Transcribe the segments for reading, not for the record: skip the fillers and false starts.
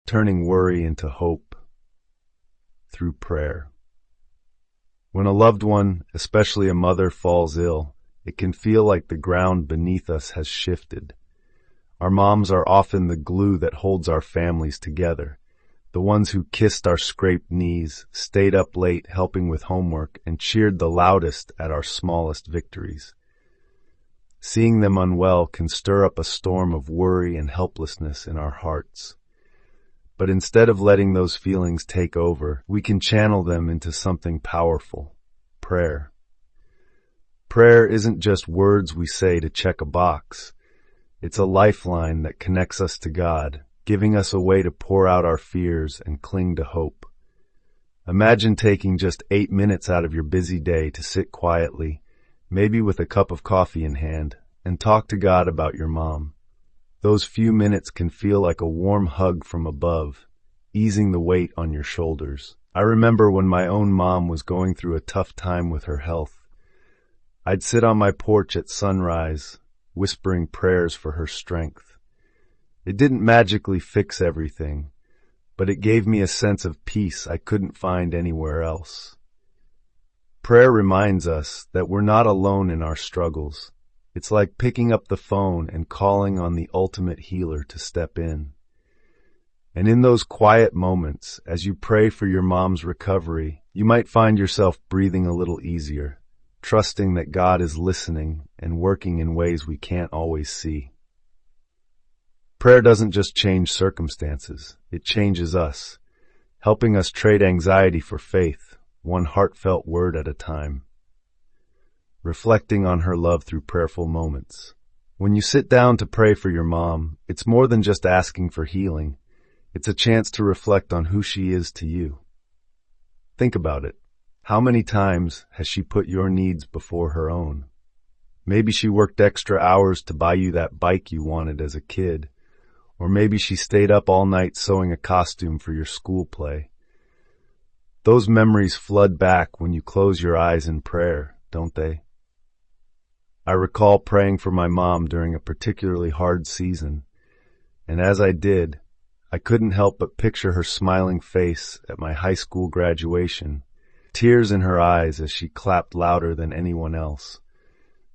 turning worry into hope through prayer. When a loved one, especially a mother, falls ill, it can feel like the ground beneath us has shifted. Our moms are often the glue that holds our families together, the ones who kissed our scraped knees, stayed up late helping with homework, and cheered the loudest at our smallest victories. Seeing them unwell can stir up a storm of worry and helplessness in our hearts. But instead of letting those feelings take over, we can channel them into something powerful: prayer. Prayer isn't just words we say to check a box. It's a lifeline that connects us to God, giving us a way to pour out our fears and cling to hope. Imagine taking just 8 minutes out of your busy day to sit quietly, maybe with a cup of coffee in hand, and talk to God about your mom. Those few minutes can feel like a warm hug from above, easing the weight on your shoulders. I remember when my own mom was going through a tough time with her health. I'd sit on my porch at sunrise, whispering prayers for her strength. It didn't magically fix everything, but it gave me a sense of peace I couldn't find anywhere else. Prayer reminds us that we're not alone in our struggles. It's like picking up the phone and calling on the ultimate healer to step in. And in those quiet moments, as you pray for your mom's recovery, you might find yourself breathing a little easier, trusting that God is listening and working in ways we can't always see. Prayer doesn't just change circumstances, it changes us, helping us trade anxiety for faith, one heartfelt word at a time. Reflecting on her love through prayerful moments. When you sit down to pray for your mom, it's more than just asking for healing. It's a chance to reflect on who she is to you. Think about it. How many times has she put your needs before her own? Maybe she worked extra hours to buy you that bike you wanted as a kid. Or maybe she stayed up all night sewing a costume for your school play. Those memories flood back when you close your eyes in prayer, don't they? I recall praying for my mom during a particularly hard season, and as I did, I couldn't help but picture her smiling face at my high school graduation, tears in her eyes as she clapped louder than anyone else.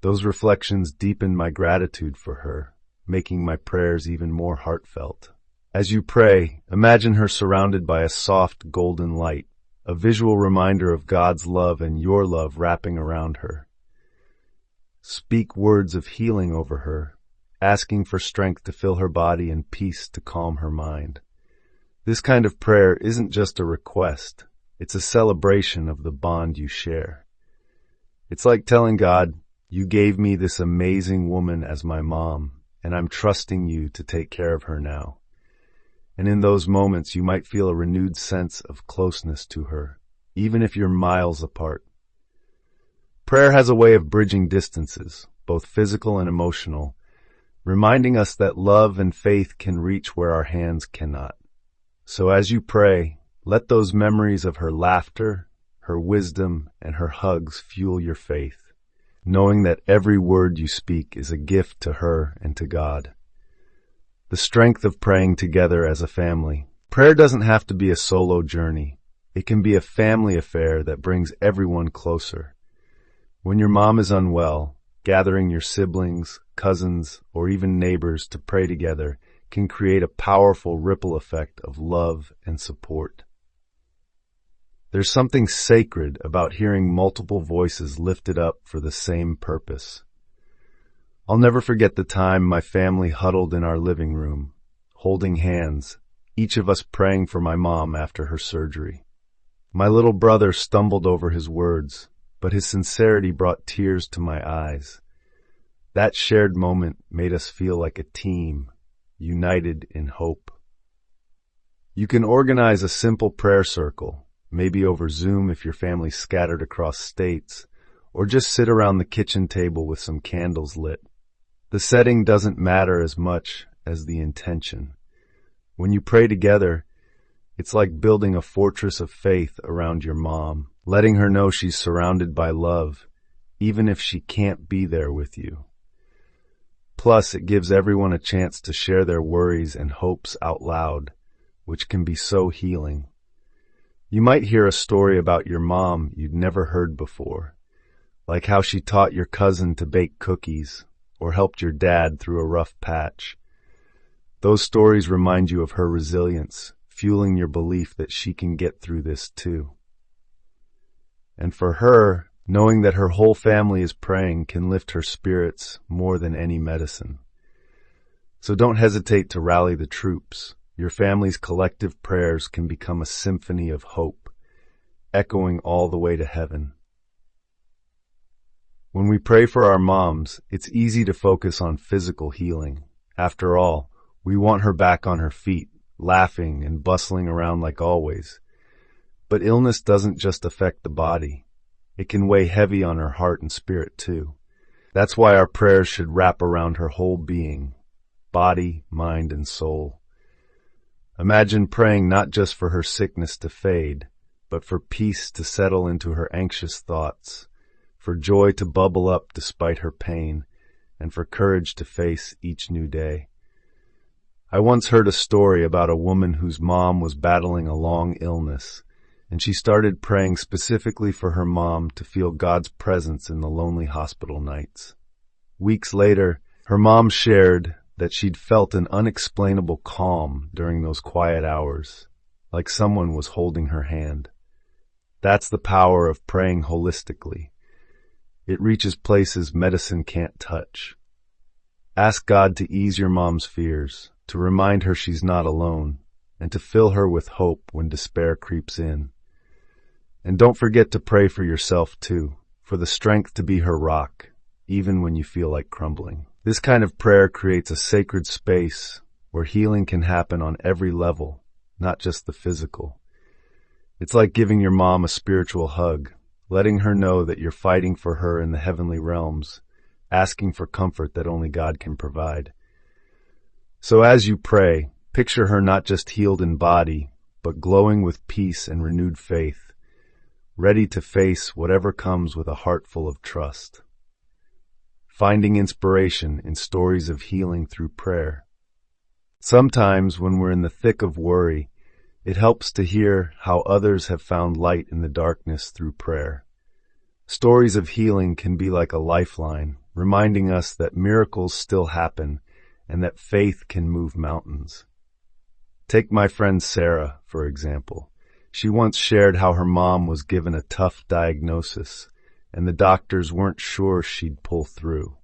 Those reflections deepened my gratitude for her, making my prayers even more heartfelt. As you pray, imagine her surrounded by a soft golden light, a visual reminder of God's love and your love wrapping around her. Speak words of healing over her, asking for strength to fill her body and peace to calm her mind. This kind of prayer isn't just a request, it's a celebration of the bond you share. It's like telling God, "You gave me this amazing woman as my mom, and I'm trusting you to take care of her now." And in those moments you might feel a renewed sense of closeness to her, even if you're miles apart. Prayer has a way of bridging distances, both physical and emotional, reminding us that love and faith can reach where our hands cannot. So as you pray, let those memories of her laughter, her wisdom, and her hugs fuel your faith, knowing that every word you speak is a gift to her and to God. The strength of praying together as a family. Prayer doesn't have to be a solo journey. It can be a family affair that brings everyone closer. When your mom is unwell, gathering your siblings, cousins, or even neighbors to pray together can create a powerful ripple effect of love and support. There's something sacred about hearing multiple voices lifted up for the same purpose. I'll never forget the time my family huddled in our living room, holding hands, each of us praying for my mom after her surgery. My little brother stumbled over his words, but his sincerity brought tears to my eyes. That shared moment made us feel like a team, united in hope. You can organize a simple prayer circle, maybe over Zoom if your family's scattered across states, or just sit around the kitchen table with some candles lit. The setting doesn't matter as much as the intention. When you pray together, it's like building a fortress of faith around your mom, letting her know she's surrounded by love, even if she can't be there with you. Plus, it gives everyone a chance to share their worries and hopes out loud, which can be so healing. You might hear a story about your mom you'd never heard before, like how she taught your cousin to bake cookies or helped your dad through a rough patch. Those stories remind you of her resilience, fueling your belief that she can get through this too. And for her, knowing that her whole family is praying can lift her spirits more than any medicine. So don't hesitate to rally the troops. Your family's collective prayers can become a symphony of hope, echoing all the way to heaven. When we pray for our moms, it's easy to focus on physical healing. After all, we want her back on her feet, laughing and bustling around like always. But illness doesn't just affect the body. It can weigh heavy on her heart and spirit too. That's why our prayers should wrap around her whole being, body, mind, and soul. Imagine praying not just for her sickness to fade, but for peace to settle into her anxious thoughts, for joy to bubble up despite her pain, and for courage to face each new day. I once heard a story about a woman whose mom was battling a long illness, and she started praying specifically for her mom to feel God's presence in the lonely hospital nights. Weeks later, her mom shared that she'd felt an unexplainable calm during those quiet hours, like someone was holding her hand. That's the power of praying holistically. It reaches places medicine can't touch. Ask God to ease your mom's fears, to remind her she's not alone, and to fill her with hope when despair creeps in. And don't forget to pray for yourself too, for the strength to be her rock, even when you feel like crumbling. This kind of prayer creates a sacred space where healing can happen on every level, not just the physical. It's like giving your mom a spiritual hug, letting her know that you're fighting for her in the heavenly realms, asking for comfort that only God can provide. So as you pray, picture her not just healed in body, but glowing with peace and renewed faith, ready to face whatever comes with a heart full of trust. Finding inspiration in stories of healing through prayer. Sometimes when we're in the thick of worry, it helps to hear how others have found light in the darkness through prayer. Stories of healing can be like a lifeline, reminding us that miracles still happen and that faith can move mountains. Take my friend Sarah, for example. She once shared how her mom was given a tough diagnosis, and the doctors weren't sure she'd pull through.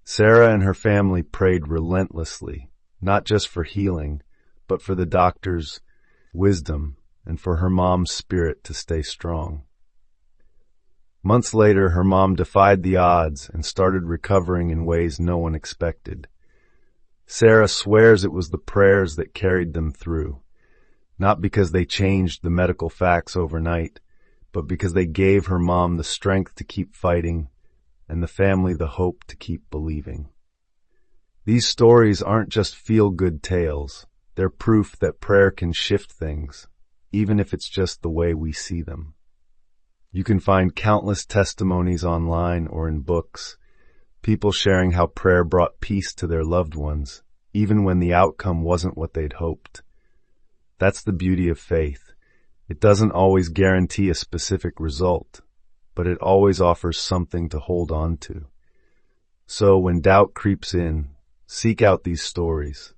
Sarah and her family prayed relentlessly, not just for healing, but for the doctors' wisdom and for her mom's spirit to stay strong. Months later, her mom defied the odds and started recovering in ways no one expected. Sarah swears it was the prayers that carried them through, not because they changed the medical facts overnight, but because they gave her mom the strength to keep fighting and the family the hope to keep believing. These stories aren't just feel-good tales. They're proof that prayer can shift things, even if it's just the way we see them. You can find countless testimonies online or in books, people sharing how prayer brought peace to their loved ones, even when the outcome wasn't what they'd hoped. That's the beauty of faith. It doesn't always guarantee a specific result, but it always offers something to hold on to. So when doubt creeps in, seek out these stories.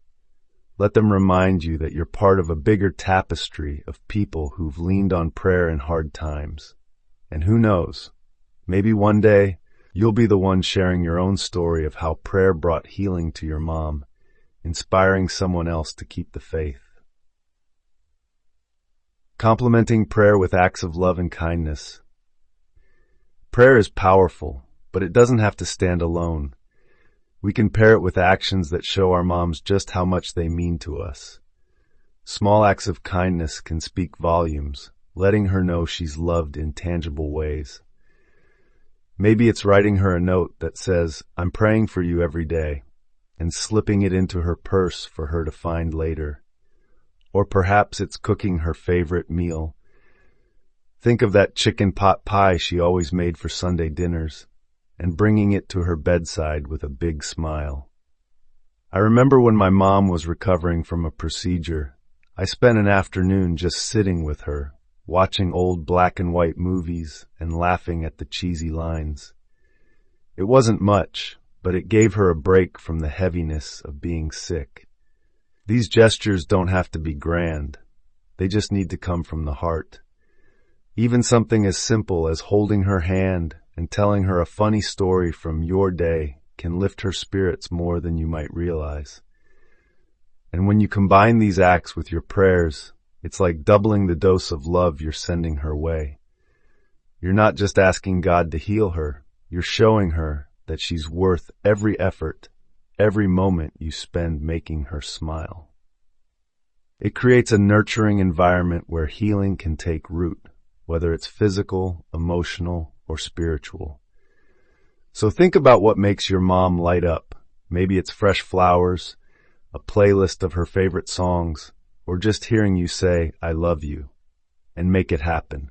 Let them remind you that you're part of a bigger tapestry of people who've leaned on prayer in hard times. And who knows, maybe one day you'll be the one sharing your own story of how prayer brought healing to your mom, inspiring someone else to keep the faith. Complementing prayer with acts of love and kindness. Prayer is powerful, but it doesn't have to stand alone. We can pair it with actions that show our moms just how much they mean to us. Small acts of kindness can speak volumes, letting her know she's loved in tangible ways. Maybe it's writing her a note that says, "I'm praying for you every day," and slipping it into her purse for her to find later. Or perhaps it's cooking her favorite meal. Think of that chicken pot pie she always made for Sunday dinners, and bringing it to her bedside with a big smile. I remember when my mom was recovering from a procedure, I spent an afternoon just sitting with her, watching old black and white movies and laughing at the cheesy lines. It wasn't much, but it gave her a break from the heaviness of being sick. These gestures don't have to be grand. They just need to come from the heart. Even something as simple as holding her hand and telling her a funny story from your day can lift her spirits more than you might realize. And when you combine these acts with your prayers, it's like doubling the dose of love you're sending her way. You're not just asking God to heal her, you're showing her that she's worth every effort, every moment you spend making her smile. It creates a nurturing environment where healing can take root, whether it's physical, emotional, or spiritual. So think about what makes your mom light up. Maybe it's fresh flowers, a playlist of her favorite songs, or just hearing you say, "I love you," and make it happen.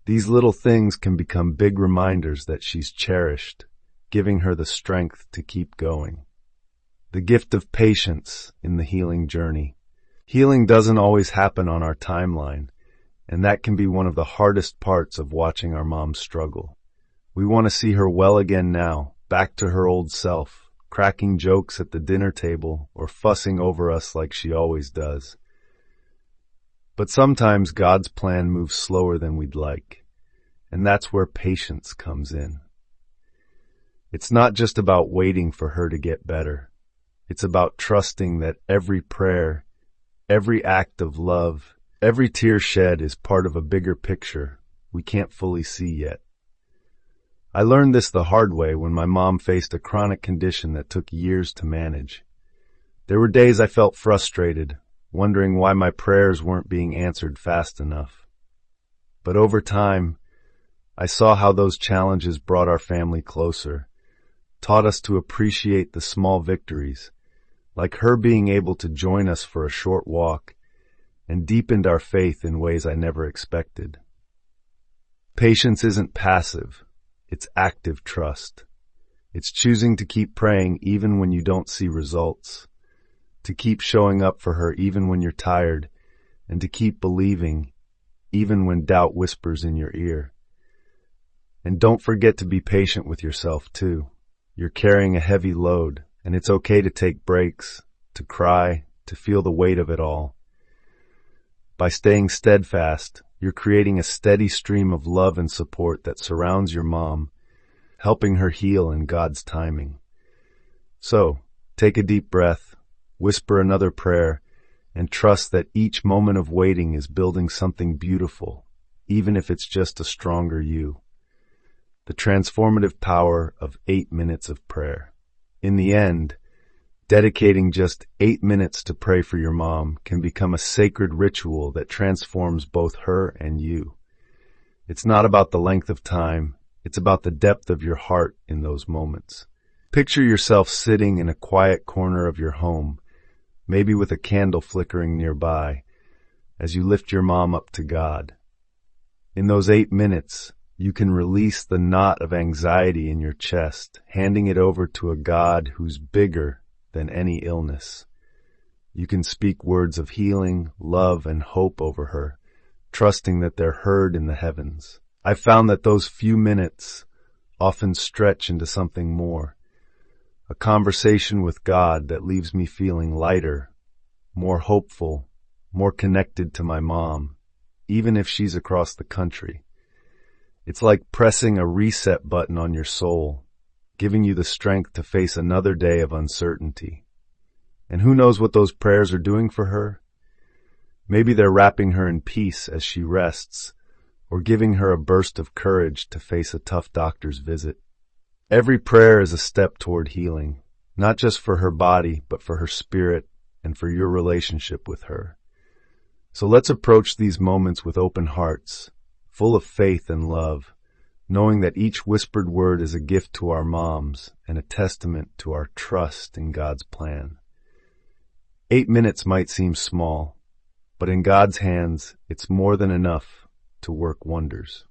These little things can become big reminders that she's cherished, giving her the strength to keep going. The gift of patience in the healing journey. Healing doesn't always happen on our timeline, and that can be one of the hardest parts of watching our mom struggle. We want to see her well again now, back to her old self, cracking jokes at the dinner table or fussing over us like she always does. But sometimes God's plan moves slower than we'd like, and that's where patience comes in. It's not just about waiting for her to get better. It's about trusting that every prayer, every act of love, every tear shed is part of a bigger picture we can't fully see yet. I learned this the hard way when my mom faced a chronic condition that took years to manage. There were days I felt frustrated, wondering why my prayers weren't being answered fast enough. But over time, I saw how those challenges brought our family closer, taught us to appreciate the small victories, like her being able to join us for a short walk, and deepened our faith in ways I never expected. Patience isn't passive, it's active trust. It's choosing to keep praying even when you don't see results, to keep showing up for her even when you're tired, and to keep believing even when doubt whispers in your ear. And don't forget to be patient with yourself too. You're carrying a heavy load, and it's okay to take breaks, to cry, to feel the weight of it all. By staying steadfast, you're creating a steady stream of love and support that surrounds your mom, helping her heal in God's timing. So, take a deep breath, whisper another prayer, and trust that each moment of waiting is building something beautiful, even if it's just a stronger you. The transformative power of 8 minutes of prayer. In the end, dedicating just 8 minutes to pray for your mom can become a sacred ritual that transforms both her and you. It's not about the length of time, it's about the depth of your heart in those moments. Picture yourself sitting in a quiet corner of your home, maybe with a candle flickering nearby, as you lift your mom up to God. In those 8 minutes, you can release the knot of anxiety in your chest, handing it over to a God who's bigger than any illness. You can speak words of healing, love, and hope over her, trusting that they're heard in the heavens. I've found that those few minutes often stretch into something more, a conversation with God that leaves me feeling lighter, more hopeful, more connected to my mom, even if she's across the country. It's like pressing a reset button on your soul, giving you the strength to face another day of uncertainty. And who knows what those prayers are doing for her? Maybe they're wrapping her in peace as she rests, or giving her a burst of courage to face a tough doctor's visit. Every prayer is a step toward healing, not just for her body, but for her spirit and for your relationship with her. So let's approach these moments with open hearts, full of faith and love, knowing that each whispered word is a gift to our moms and a testament to our trust in God's plan. 8 minutes might seem small, but in God's hands, it's more than enough to work wonders.